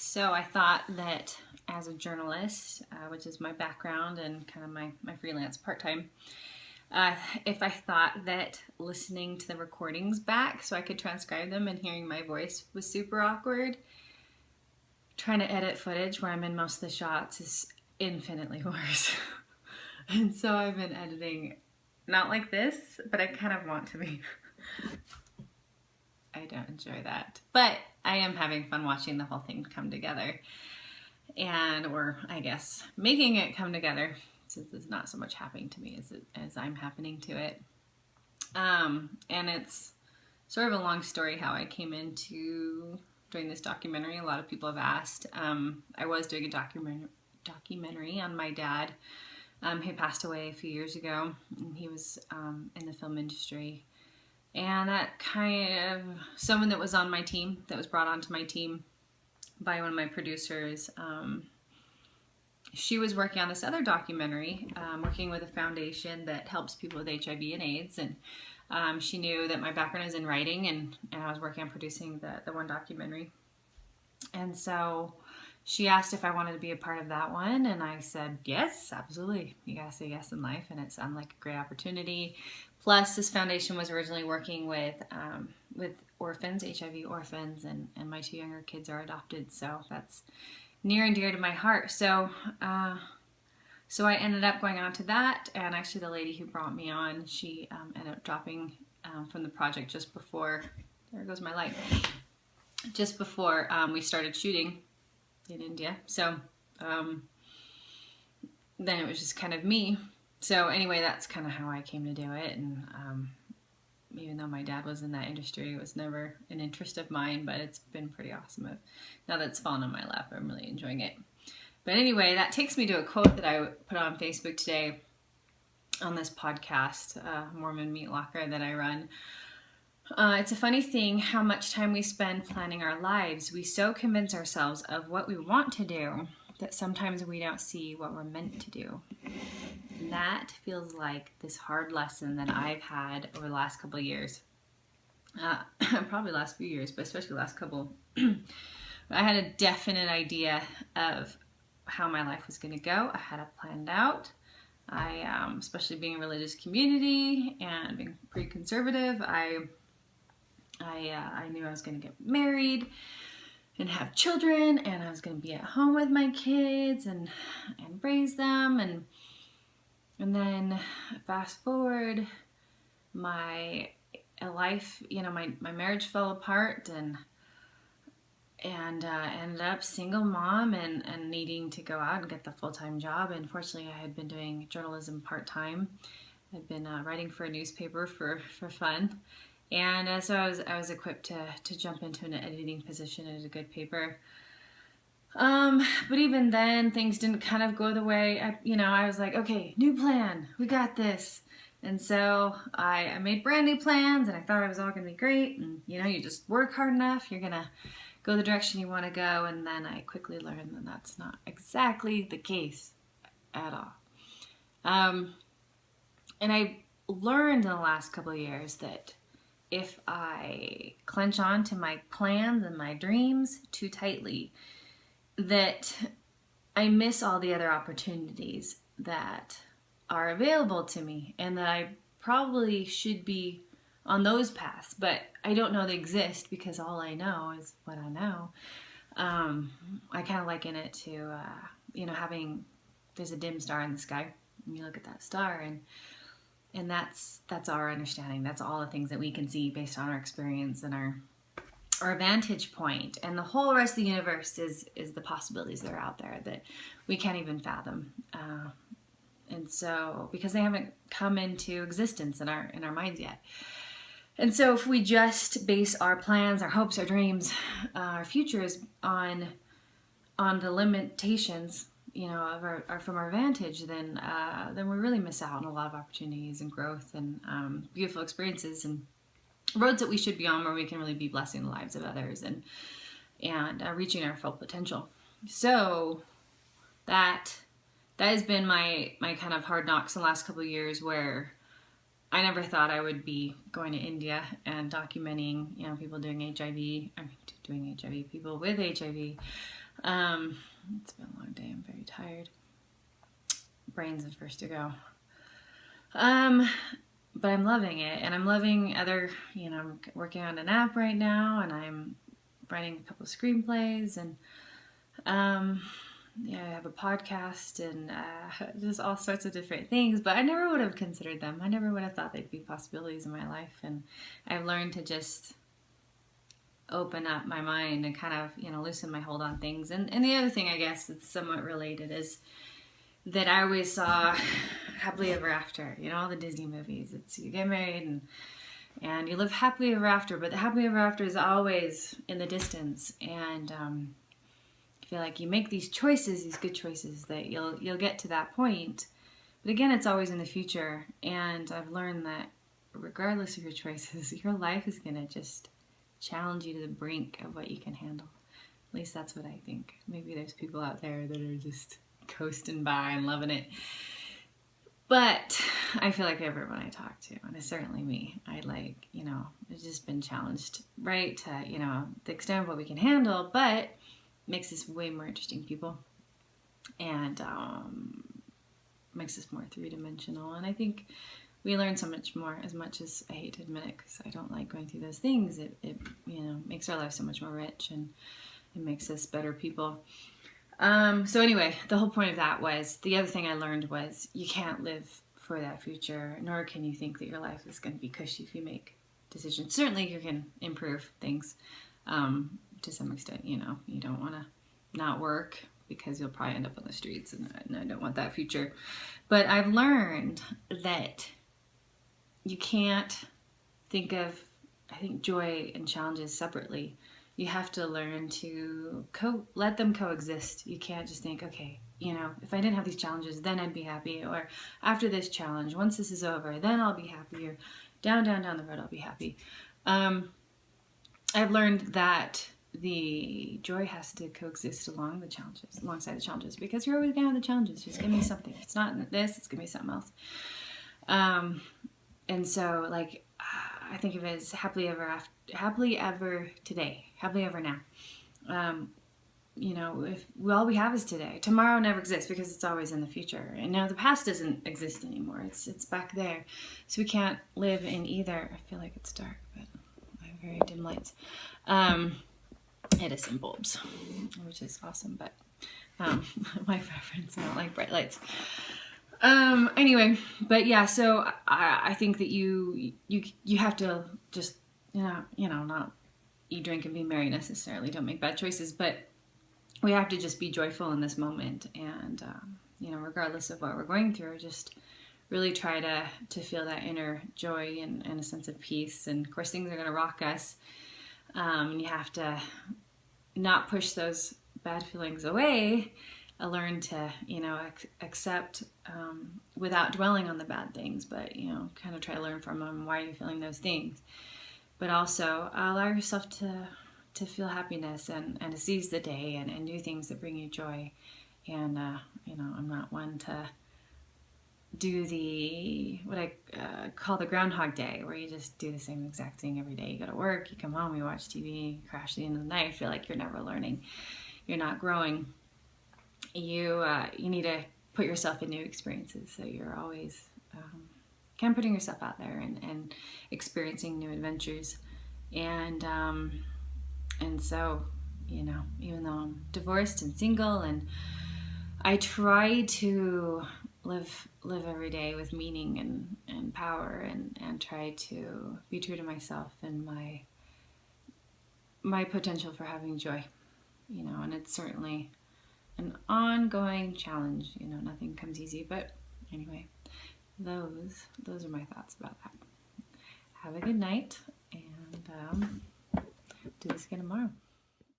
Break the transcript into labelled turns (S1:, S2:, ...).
S1: So I thought that as a journalist, which is my background and kind of my freelance part-time, if I thought that listening to the recordings back so I could transcribe them and hearing my voice was super awkward, trying to edit footage where I'm in most of the shots is infinitely worse. And so I've been editing not like this, but I kind of want to be. I don't enjoy that. But I am having fun watching the whole thing come together. Or I guess making it come together, since it's not so much happening to me as I'm happening to it. And it's sort of a long story how I came into doing this documentary. A lot of people have asked. I was doing a documentary on my dad. He passed away a few years ago, and he was in the film industry. And that kind of, someone that was on my team, that was brought onto my team by one of my producers, she was working on this other documentary, working with a foundation that helps people with HIV and AIDS. And she knew that my background is in writing, and I was working on producing the one documentary. And so she asked if I wanted to be a part of that one, and I said, yes, absolutely. You gotta say yes in life, and it sounded like a great opportunity. Plus, this foundation was originally working with orphans, HIV orphans, and my two younger kids are adopted, so that's near and dear to my heart. So I ended up going on to that, and actually the lady who brought me on, she ended up dropping from the project just before, there goes my light, just before we started shooting in India. So then it was just kind of me. So anyway, that's kind of how I came to do it. And even though my dad was in that industry, it was never an interest of mine, but it's been pretty awesome. Now that it's fallen on my lap, I'm really enjoying it. But anyway, that takes me to a quote that I put on Facebook today on this podcast, Mormon Meat Locker, that I run. It's a funny thing how much time we spend planning our lives. We so convince ourselves of what we want to do that sometimes we don't see what we're meant to do. And that feels like this hard lesson that I've had over the last couple of years. Probably the last few years, but especially the last couple. I had a definite idea of how my life was going to go. I had it planned out. Especially being a religious community and being pretty conservative, I knew I was going to get married and have children, and I was going to be at home with my kids and raise them, and then fast forward, my life, my marriage fell apart, and ended up single mom and needing to go out and get the full-time job. And fortunately, I had been doing journalism part-time. I'd been writing for a newspaper for fun. And so I was equipped to jump into an editing position at a good paper. But even then, things didn't kind of go the way, I was like, okay, new plan, we got this. And so I made brand new plans, and I thought it was all going to be great. And, you just work hard enough, you're going to go the direction you want to go. And then I quickly learned that that's not exactly the case at all. And I learned in the last couple of years that if I clench on to my plans and my dreams too tightly, that I miss all the other opportunities that are available to me, and that I probably should be on those paths, but I don't know they exist because all I know is what I know. I kind of liken it to, there's a dim star in the sky, and you look at that star, and that's our understanding. That's all the things that we can see based on our experience and our vantage point. And the whole rest of the universe is the possibilities that are out there that we can't even fathom. And so, because they haven't come into existence in our minds yet. And so if we just base our plans, our hopes, our dreams, our futures on the limitations, from our vantage, then we really miss out on a lot of opportunities and growth and beautiful experiences and roads that we should be on, where we can really be blessing the lives of others and reaching our full potential. So that has been my kind of hard knocks in the last couple of years, where I never thought I would be going to India and documenting, people doing HIV. People with HIV. It's been a long day. I'm very tired. Brain's the first to go. But I'm loving it, and I'm loving I'm working on an app right now, and I'm writing a couple of screenplays, and I have a podcast, and just all sorts of different things, but I never would have considered them. I never would have thought they'd be possibilities in my life, and I've learned to just open up my mind and kind of, loosen my hold on things. And the other thing, I guess, that's somewhat related is that I always saw happily ever after, all the Disney movies. It's you get married and you live happily ever after, but the happily ever after is always in the distance. And I feel like you make these choices, these good choices, that you'll get to that point. But again, it's always in the future. And I've learned that regardless of your choices, your life is going to just challenge you to the brink of what you can handle. At least that's what I think. Maybe there's people out there that are just coasting by and loving it. But I feel like everyone I talk to, and it's certainly me, it's just been challenged, right, to, the extent of what we can handle, but makes us way more interesting people, and makes us more three-dimensional. And I think we learn so much more, as much as I hate to admit it, because I don't like going through those things. It makes our life so much more rich, and it makes us better people. So anyway, the whole point of that was, the other thing I learned was, you can't live for that future, nor can you think that your life is going to be cushy if you make decisions. Certainly you can improve things to some extent. You don't want to not work, because you'll probably end up on the streets, and I don't want that future. But I've learned that you can't think of, I think, joy and challenges separately. You have to learn to let them coexist. You can't just think, okay, if I didn't have these challenges, then I'd be happy. Or after this challenge, once this is over, then I'll be happy. Or down the road, I'll be happy. I've learned that the joy has to coexist alongside the challenges, because you're always going to have the challenges. Just give me something. If it's not this, it's going to be something else. And so, I think of it as happily ever today, happily ever now. If all we have is today, tomorrow never exists, because it's always in the future. And now the past doesn't exist anymore. It's back there. So we can't live in either. I feel like it's dark, but I have very dim lights. Edison bulbs, which is awesome, but my preference, I don't like bright lights. Anyway, but yeah, so I think that you have to just, not eat, drink, and be merry necessarily. Don't make bad choices, but we have to just be joyful in this moment. And, regardless of what we're going through, just really try to feel that inner joy and a sense of peace. And of course, things are going to rock us. And you have to not push those bad feelings away. I learned to, accept without dwelling on the bad things, but, kind of try to learn from them. Why are you feeling those things? But also allow yourself to feel happiness and to seize the day and do things that bring you joy. And, I'm not one to do what I call the Groundhog Day, where you just do the same exact thing every day. You go to work, you come home, you watch TV, you crash at the end of the night, you feel like you're never learning, you're not growing. You need to put yourself in new experiences, so you're always kind of putting yourself out there and experiencing new adventures. And so, even though I'm divorced and single, and I try to live every day with meaning and power, and try to be true to myself and my potential for having joy, and it's certainly an ongoing challenge. Nothing comes easy, but anyway, those are my thoughts about that. Have a good night, and do this again tomorrow.